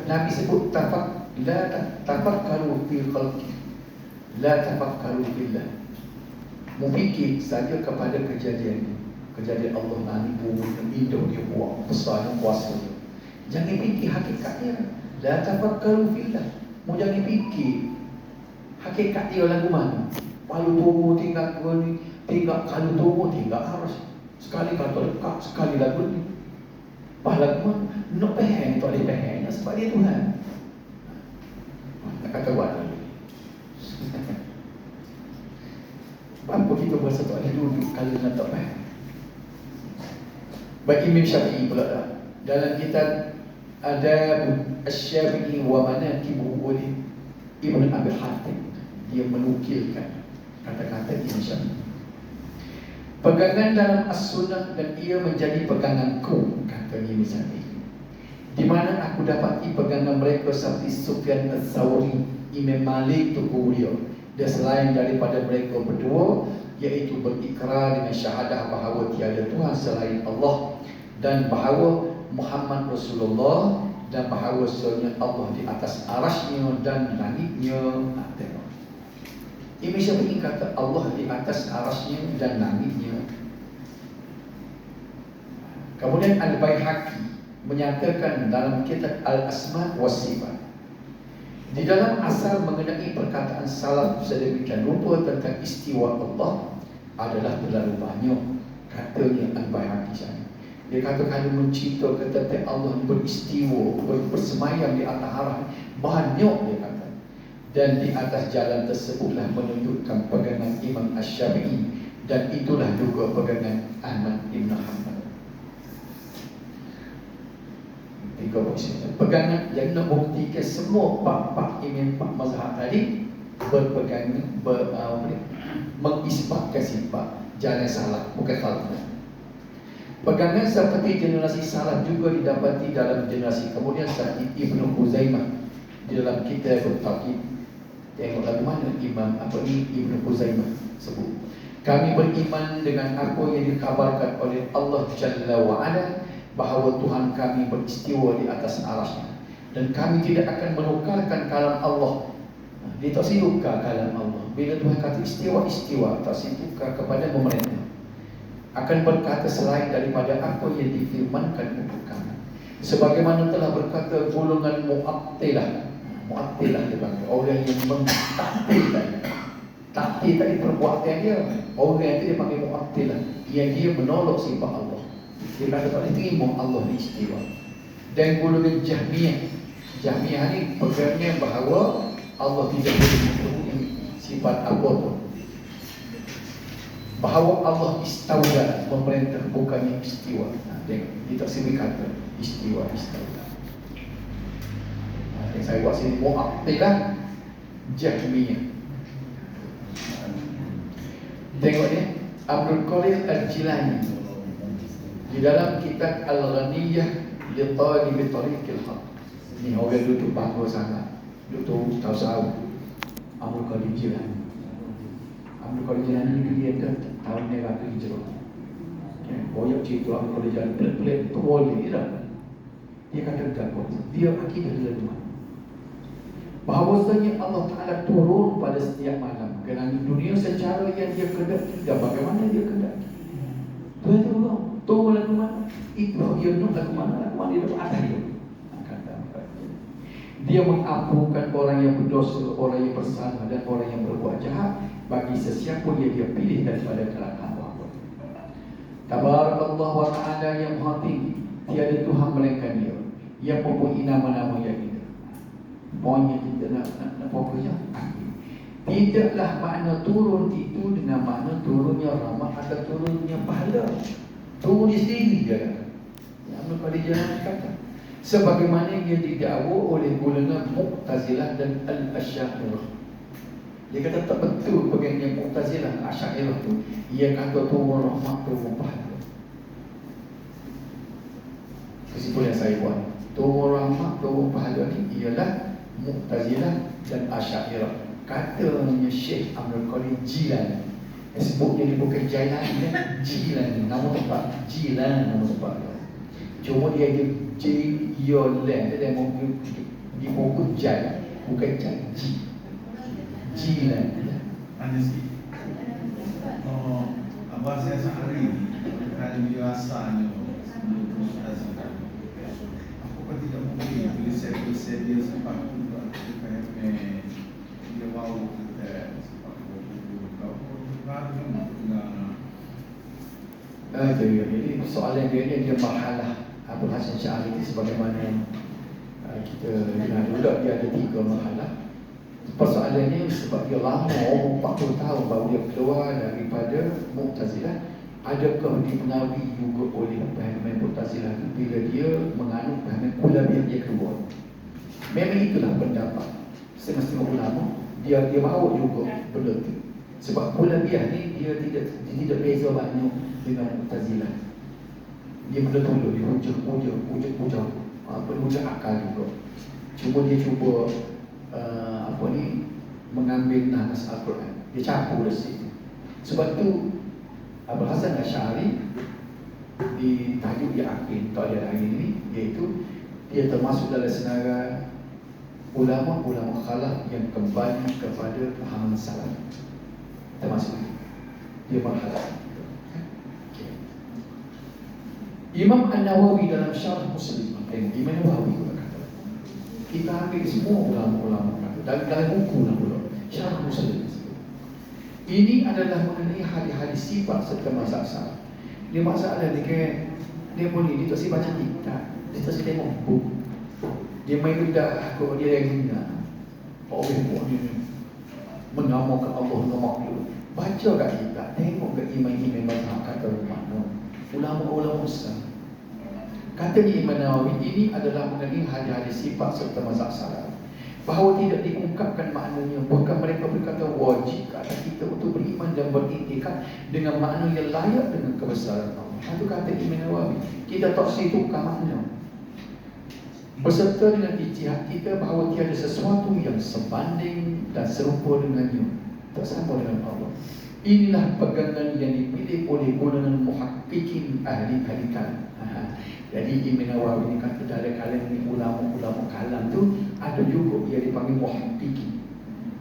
Nabi sebut tafakkaru fi khalqi, la tafakkaru fillah. Memfikir saja kepada kejadian Allah langit bumi, indah dia buat, besar kuasa dia. Jangan fikir hakikatnya. La tafakkaru fillah. Mau jangan fikir hakikat dia lagu mana. Kalau turun tinggal ni, kalau turun tinggal aras. Sekali kata dekat, sekali lagu ni. Lagu mana? Nak faham, tak boleh faham sebab dia Tuhan. Nak kata buat lagi. Apa kita berasa tak boleh duduk kalau nak tak faham. Bagi Imam Syafi'i pula dah. Dalam kitab ada Asy-Syafi'i wa Manaqibuhu oleh Ibn Abi Hatim, dia menukilkan kata-kata Imam Syafi'i. Pegangan dalam as-sunnah dan ia menjadi peganganku, kata Imam Syafi'i. Di mana aku dapati pegangan mereka seperti Sufyan Ats-Tsauri, Imam Malik Tuku beliau, dan selain daripada mereka berdua, iaitu berikrar dengan syahadah bahawa tiada Tuhan selain Allah, dan bahawa Muhammad Rasulullah, dan bahawa sesungguhnya Allah di atas arasnya dan langitnya. Imam Syafi'i kata Allah di atas arasnya dan langitnya. Kemudian Al-Baihaqi menyatakan dalam kitab Al-Asma' wa Sifat, di dalam asal mengenai perkataan salaf sedemikian rupa tentang istiwa Allah adalah terlalu banyak, katanya Al-Baihaqi sana. Dia kata kalau menceritakan tentang Allah beristiwa, bersemayam di atas arah, banyak dia kata. Dan di atas jalan tersebutlah menunjukkan pegangan Imam Asy-Syafi'i, dan itulah juga pegangan Ahmad Ibn Hanbal. Tiga posisi pegangan yang nak buktikan semua pak imam pak mazhab tadi berpegang mengisbatkan sifat jalan salah, bukan salah. Pegangan seperti generasi salaf juga didapati dalam generasi kemudian seperti Ibnu Huzaimah di dalam kitab At-Tauhid. Tengok lagu mana Imam Ibnu Huzaimah sebut, kami beriman dengan apa yang dikabarkan oleh Allah Jalla wa'ala bahawa Tuhan kami beristiwa di atas arasnya, dan kami tidak akan menukarkan kalam Allah. Dia tak tukar kalam Allah. Bila Tuhan kata istiwa, tak tukar kepada pemerintah. Akan berkata selain daripada apa yang difirmankan untuk kami. Sebagaimana telah berkata golongan Mu'attilah dia panggil, orang yang mentaktilkan. Taktil tadi perbuatan dia. Orang itu dia panggil Mu'attilah, yang dia menolak sifat Allah. Dia kata tak boleh terima Allah istiwa. Dan golongan Jahmiyah ni pegangnya bahawa Allah tidak boleh mempunyai sifat apa tu, bahawa Allah istauda, memerintah, bukannya istiwa. Tengok, kita sini kata istiwa. Yang saya buat sini Mu'attilah, Jahmiyah. Tengok ni Abdul Qadir Al-Jilani di dalam kitab Al-Ghaniyah li Talibi Tariqil Haq. Ni orang duduk bangga sangat, duduk tahu Abdul Qadir Jilani. Abdul Qadir Jilani ni dia tahun ni ratu hijrah. Banyak cerita Abdul Qadir Jilani pelik-pelik boleh dah. Dia kata apa? Dia akidah dia dua. Bahawasanya Allah Ta'ala turun pada setiap malam ke langit dunia secara yang dia kendaki dan bagaimana dia kendaki. Tuhan turun lagu mana? Itu dia nak lagu mana dia dapat atas dia. Dia mengampunkan orang yang berdosa, orang yang bersalah dan orang yang berbuat jahat bagi sesiapa yang dia pilih daripada kalangan hamba. Tabarakallah wa ta'ala yang maha tinggi, tiada Tuhan melainkan dia, yang mempunyai nama-nama yang indah. Pokoknya kita nak fokusnya. Tidaklah makna turun itu dengan makna turunnya rahmat atau turunnya pahala. Turun di sendiri dia kata. Yang pada jalan kata. Sebagaimana yang didakwa oleh golongan Mu'tazilah dan Al-Asy'ariyah. Dia kata tak betul pegangnya Mu'tazilah dan Asy'ariyah tu. Ia kata turun rahmat, turun pahala. Kesimpulan saya buat, turun rahmat, turun pahala ni ialah Mu'tazilah dan Asy'ariyah. Katanya Syekh Abdul Qadir Jilani. Sebutnya dia bukan Jailani, Jilani, nama tempat. Jilani nama tempat. Cuma dia J-I-O-L-A. Dia mau di buku Jai, bukan Jai. Jilani. Tanya sikit. Abah saya sehari kalau biasanya Mu'tazilah. Apa tidak mungkin bila saya dia sempat dia mau kita sempat jadi soalan dia marhalah Abdul Hasan Syarif ini sebagaimana kita dengar dulu dia ada 3 marhalah. Persoalannya sebab dia lama, 40 tahun baru dia keluar daripada Mu'tazilah. Adakah dipengaruhi juga oleh pahaman Mu'tazilah bila dia menganut pahaman Kulabiyah dia keluar? Memang itulah pendapat setengah-setengah ulama. Dia bawa juga benda tu. Sebab Kulabiyah ni dia tidak beza banyak dengan Mu'tazilah. Dia betul-betul dia hujah hujah akal juga. Cuma dia cuba mengambil nas Al-Quran. Dia campur di situ. Sebab tu Abdul Hasan Asy'ari di tajuk dia akhir tak ada hari ini, iaitu dia termasuk dalam senarai ulama-ulama khalaf yang kembali kepada pahaman salaf. Termasuk dia berhalaf. Imam An-Nawawi dalam Syarah Muslim, Imam Nawawi kata, kita ambil semua ulama-ulama kata dalam buku lah pula Syarah Muslim. Ini adalah mengenai hadis-hadis sifat serta masalah. Dia masalah dia boleh dia tak si baca kitab, dia tak si tengok buku. Dia main bedah kalau dia yang guna. Orang buat dia menamakan Allah nama. Baca kat kitab, tengok kat imam-imam mazhab kata mana. Ulama-ulama besar. Katanya Imam Nawawi ini adalah mengenai hadis-hadis sifat serta mazhab salaf. Bahawa tidak diungkapkan maknanya, bahkan mereka berkata wajib ke atas kita untuk beriman dan beriktikad dengan makna yang layak dengan kebesaran Allah. Itu kata Imam Nawawi. Kita tak tukar makna. Berserta dengan ijtihad kita bahawa tiada sesuatu yang sebanding dan serupa dengannya. Tak sama dengan Allah. Inilah pegangan yang dipilih oleh golongan muhaqqiqin ahli kalam. Jadi Imam Nawawi ni kata dari kalangan ni ulama-ulama kalam tu ada juga yang dipanggil muhaqqiqin,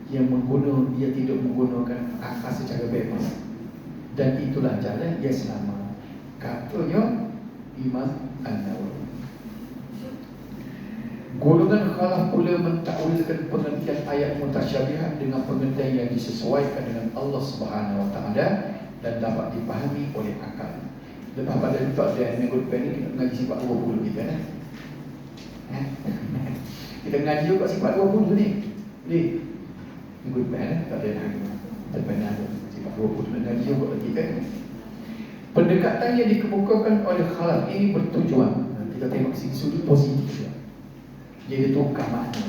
yang dia tidak menggunakan akal secara bebas, dan itulah jalan yang selamat, katanya Imam An-Nawawi. Golongan khalaf pula mentakwilkan pengertian ayat mutasyabihat dengan pengertian yang disesuaikan dengan Allah Subhanahu Wa Taala dan dapat dipahami oleh akal. Lepas pada itu ada minggu depan ni kita mengaji sifat 20 kita kan. Kita mengaji juga sifat 20 ni. Boleh. Minggu depan tak ada lagi. Depan ada sifat 20 mengaji juga kita kan. Pendekatan yang dikemukakan oleh khalaf ini bertujuan, kita tengok sudut positif ya. Dia tukar makna,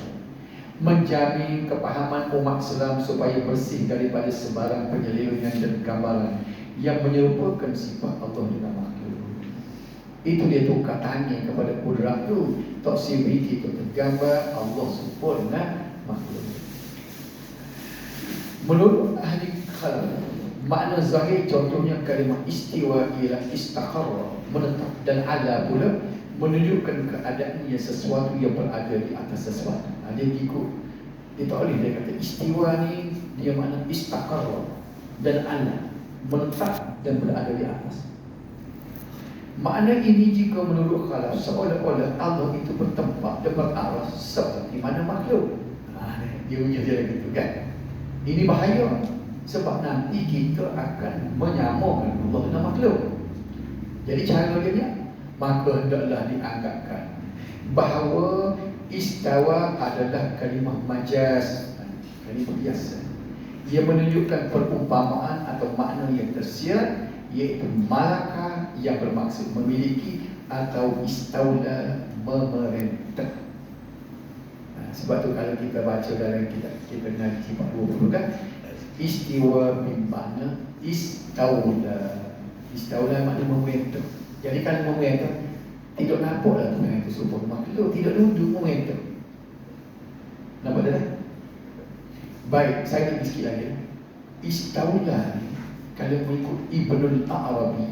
menjamin kepahaman umat Islam supaya bersih daripada sebarang penyelewengan dan gambaran yang menyerupakan sifat Allah dengan makhluk. Itu dia tukar tanya kepada kudrat tu, toksibiti itu tergambar Allah sempurna makhluk. Menurut ahli khalaf, makna zahir contohnya kalimah istiwa ialah istaqarra, menetap, dan ala pula menunjukkan keadaan yang sesuatu yang berada di atas sesuatu. Dia ikut, dia tak boleh dia kata istiwa ni dia makna istaqarra dan ala, menetap dan berada di atas. Makna ini jika menurut khalaf seolah-olah Allah itu bertempat dan berarah seperti mana makhluk. Dia punya dia gitu kan. Ini bahaya sebab nanti kita akan menyamakan Allah dengan makhluk. Jadi cara dia, maka hendaklah dianggapkan bahawa istawa adalah kalimah majaz, kalimah biasa. Ia menunjukkan perumpamaan atau makna yang tersirat, iaitu malaka yang bermaksud memiliki, atau istaula memerintah. Sebab tu kalau kita baca dalam kita ngaji sifat 20 kan, istiwa bermakna istaula. Istaula makna memerintah. Jadi kalau memerintah, tidak nampaklah Tuhan itu sempurna makhluk, tidak duduk memerintah. Nampak tak? Baik, saya nak sikit lagi. Istaula ni kalau mengikut Ibnul Arabi,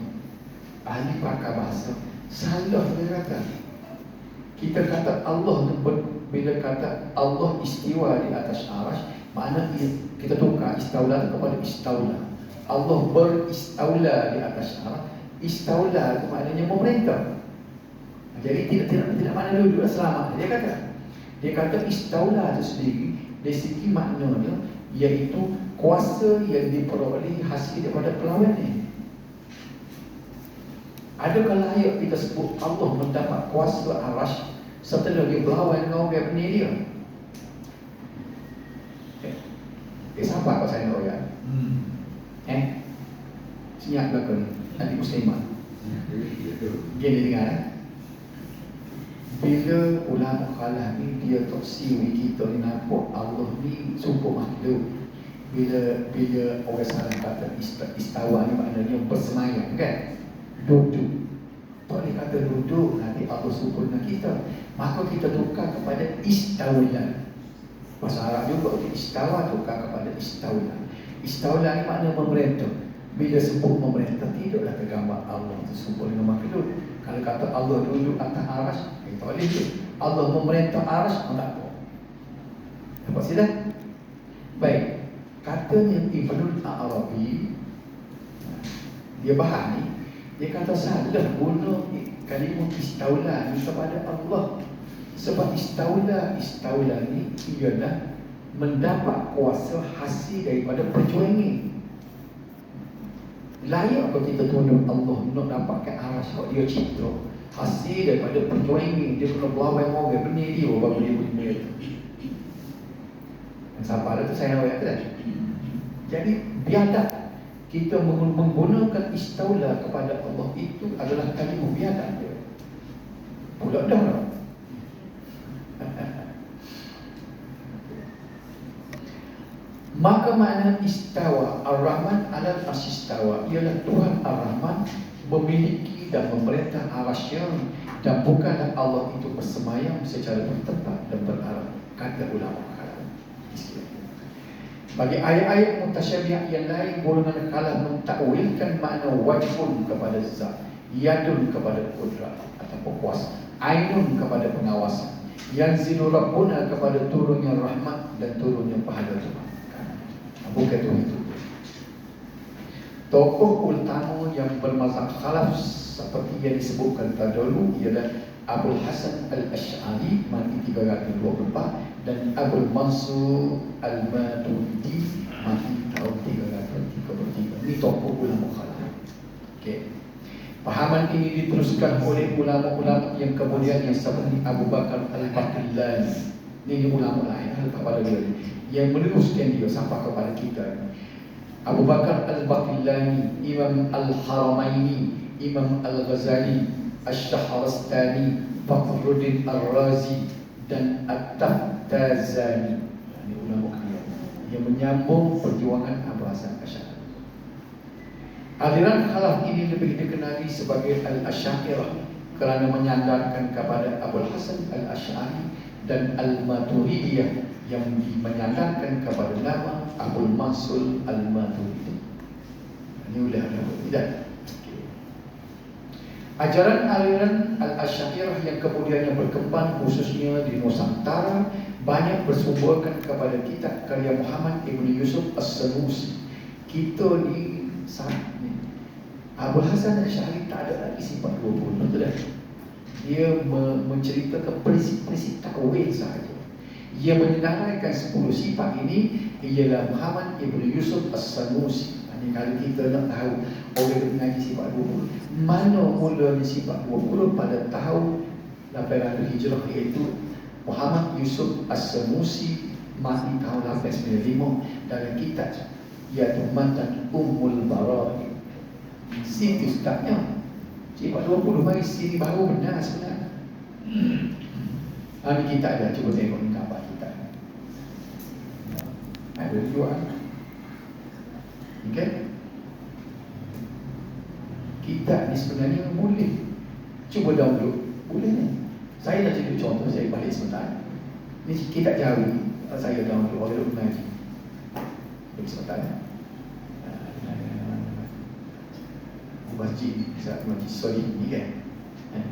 ahli pakar bahasa, salah dia kata. Kita kata Allah, bila kata Allah istiwa di atas arash, makna kita tukar istaula kepada istaula. Allah beristaula di atas arash. Istaula itu maknanya memerintah. Jadi tidak makna duduk selamat. Dia kata istaula itu sendiri dari segi maknanya iaitu kuasa yang diperoleh hasil daripada perlawanan. Adakah layak kita sebut Allah mendapat kuasa arash setelah dia berlawan dengan orang yang benar dia? Siapa kau saya nak ya? Senyap belakang nanti muslimah. Gini dengar. Bila ulama khalaf ni dia toksiwi kita ni nampak Allah ni sumpah makhluk. Bila orang salah kata istawa ni maknanya bersemayam kan? Duduk. Tak boleh kata duduk nanti Allah sempurna kita. Maka kita tukar kepada istaula. Bahasa Arab juga istawa tukar kepada istaula. Istaula ni makna memerintah. Bila sebut memerintah, tidaklah tergambar Allah itu sempurna makhluk. Kalau kata Allah duduk atas arash, tak boleh tu. Allah memerintah arash, tak apa. Nampak silap? Baik, katanya Ibnul Arabi, dia bahas ni, dia kata salah guna kalimah istaula ni kepada Allah. Sebab istaula ni ialah mendapat kuasa hasil daripada perjuangan. Layak kalau kita tuduh Allah nak dapatkan arash kalau dia cipta hasil daripada perjuangan. Dia kena berlawan orang benar dia baru dia boleh itu. Dan siapa tu saya nak kata. Jadi biadab kita menggunakan istaula kepada Allah itu adalah kalimah biadab dia. Pula dah. Maka makna istawa Ar-Rahman alal asistawa ialah Tuhan Ar-Rahman memiliki dan memerintah arasy-Nya, dan bukanlah Allah itu bersemayam secara bertempat dan berarah, kata ulama kalam. Bagi ayat-ayat mutasyabih yang lain, golongan kalah mentakwilkan makna wajibun kepada zat, yadun kepada kudrat atau kuasa, ainun kepada pengawasan, yanzilu rabbuna kepada turunnya rahmat dan turunnya pahala Tuhan. Bukan itu. Tokoh utama yang bermazhab khalaf seperti yang disebutkan terdahulu ialah Abul Hasan Al-Asy'ari mati 324 dan Abul Mansur Al-Maturidi mati tahun 333. Ini tokoh ulama khalaf. Okey. Pahaman ini diteruskan oleh ulama-ulama yang kemudiannya seperti Abu Bakar Al-Baqillani. Ini ulama lain kepada dia yang meneruskan dia sampai kepada kita. Abu Bakar Al-Baqillani, Imam Al-Haramaini, Imam Al-Ghazali, Asy-Syahrastani, Fakhruddin Ar-Razi dan At-Taftazani. Ini ulama kalian yang menyambung perjuangan Abu Hasan Asy'ari. Aliran khalaf ini lebih dikenali sebagai Al-Asy'ariyah kerana menyandarkan kepada Abul Hasan Al-Asy'ari dan Al-Maturidiyah yang menyandarkan kepada nama Abul Mansur Al-Maturidi. Ini sudah ada tidak? Ajaran aliran Al-Asy'ariyah yang kemudiannya berkembang khususnya di Nusantara banyak bersumberkan kepada kitab karya Muhammad Ibn Yusuf As-Sanusi. Kita di saat ini Abul Hasan Asy'ari tak ada lagi sifat 20, betul tak? Dia menceritakan prinsip-prinsip takwil sahaja. Ia menyenaraikan 10 sifat ini ialah Muhammad Ibn Yusuf As-Sanusi. Ini kalau kita nak tahu orang yang mengaji sifat 20, mana mulanya sifat 20 pada tahun 800 Hijrah, iaitu Muhammad Yusuf As-Sanusi mati tahun 895 dalam kitab iaitu Matan Ummul Bara'i. Situ startnya sifat 20 mari sini baru benar sebenarnya. Kami kita ada cuba tengok ni gambar kita. Ada jual. Okey. Kita ni sebenarnya boleh. Cuba download. Boleh ni. Saya nak cerita contoh, saya balik sebentar. Ni kita jauh. Saya download oleh mengaji. Balik sebentar. Masjid Solid ni kan.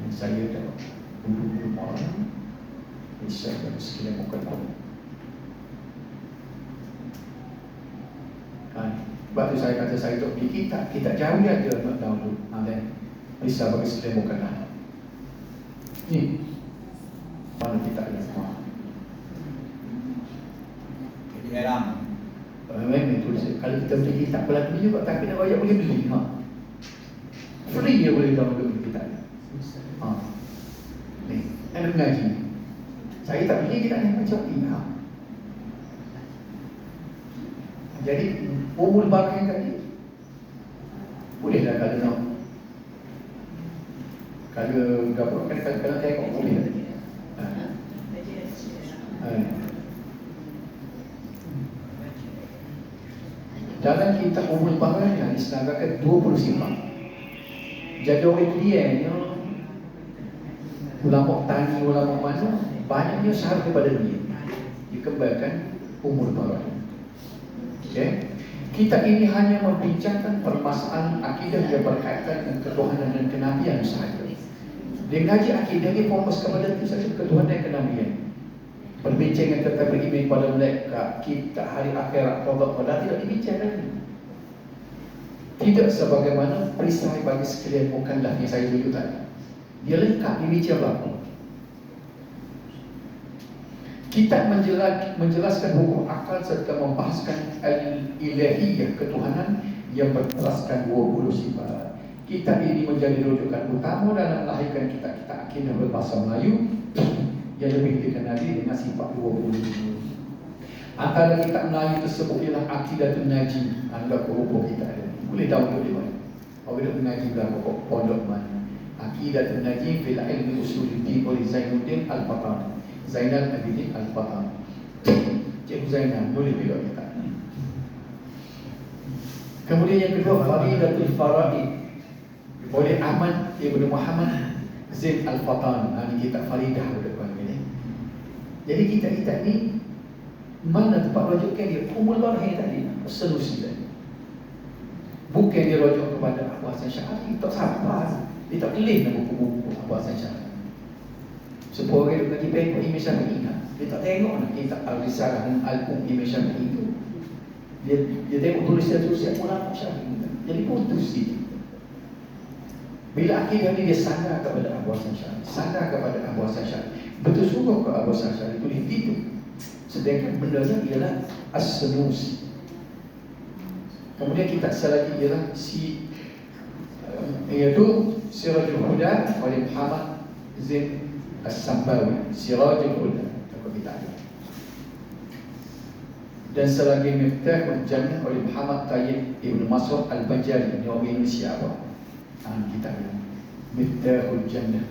Saya dah dulu malam. Saya dah sekian muka tahu. Sebab tu saya kata saya tak beli kita jauh aja nak download. Dan bisa bagi sekian muka tahu. Ni mana kita ada semua. Jadi haram. Memang itu kalau kita beli kitab boleh beli juga, tapi nak bayar boleh beli. Free dia boleh download kita. Ni, ada mengaji. Saya tak beli kita ni macam ni. Jadi umur bagai tadi bolehlah kalau nak. Kalau gabung kan kalau tengok boleh. Dalam kitab umur bagai yang diserangkan 20 sifat. Jadi orang kliennya ulama tani, ulama mana banyaknya syarat kepada dia dikembangkan umur barat. Okay. Kitab ini hanya membincangkan permasalahan akidah yang berkaitan dengan ketuhanan dan kenabian sahaja. Dia mengaji akidah ini fokus kepada itu saja, ketuhanan dan kenabian. Perbincangan tentang beriman pada malaikat, kitab hari akhirat, qada qadar tidak dibincangkan. Tidak sebagaimana perisai bagi sekalian mukallaf yang saya tunjuk tadi. Dia lengkap dibincangkan. Kitab menjelaskan hukum akal serta membahaskan al-ilahiyah, ketuhanan yang berteraskan 20 sifat. Kitab ini menjadi rujukan utama dalam melahirkan kitab-kitab akidah berbahasa Melayu yang lebih dikenali dengan sifat 20. Antara kitab Melayu tersebut ialah Aqidatul Najim. Anda berhubung kita ada. Boleh download di mana? Orang nak mengaji dalam pondok mana? Aqidatul Najim fil ilmi usuluddin oleh Zainuddin Al-Fatani. Zainal Abidin Al-Fatani. Cikgu Zainal boleh bila kita. Kemudian yang kedua, Faridatul Faraid oleh Ahmad Ibn Muhammad Zain Al-Fatani. Ini kitab Faridah depan ini. Jadi kitab-kitab ni Mana tempat rujukkan dia? Umul Barahim tadi, solusi tadi. Bukan dia rujuk kepada Abu Hasan Syarani, tak sabar. Dia tak kelih nak buku-buku Abu Hasan Syarani. Sebuah orang bagi pengikut Imam Syafi'i, dia tak tengok nak kitab Al-Risalah dan Al-Um Imam Syafi'i itu. Dia tengok tulisan-tulisan ulama Syafi'i. Jadi putus dia. Bila akhirnya dia sandar kepada Abu Hasan Syarani, sandar kepada Abu Hasan Syarani, betul sungguh ke Abu Hasan Syarani tulis itu. Sedangkan bendanya ialah As-Sanusi. Kemudian kitab lagi ialah iaitu Sirajul Huda oleh Muhammad Zain As-Sambawi. Sirajul Huda, apa kita ada. Dan selagi Miftahul Jannah oleh Muhammad Tayyib Ibn Mas'ud Al-Bajali. Ini orang Indonesia apa? Kita ni Miftahul Jannah.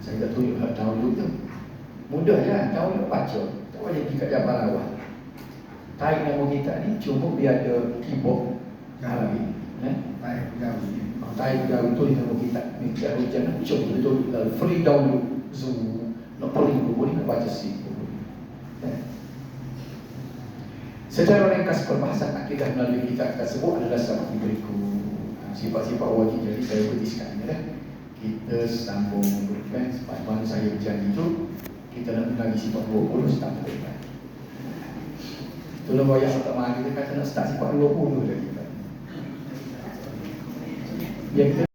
Saya tak tunjuk download tu. Mudah je, download baca. Tak payah pergi kat Jabal Awal. Tarik nama kita ni cuma biar ada keyboard Arabi. Tarik Gawi tulis nama kita Miftahul Jannah. Cuma betul free download. Zoom. Nak perlu boleh nak baca sih. Secara ringkas perbahasan akidah melalui kitab tersebut adalah seperti berikut. Sifat-sifat wajib. Jadi saya berhenti ya. Kita sambung kan sebagaimana saya berjanji itu, kita nak lagi sifat 20 start kan. Tolong bayar tak mari kita kata nak start sifat 20 lagi kan. Yang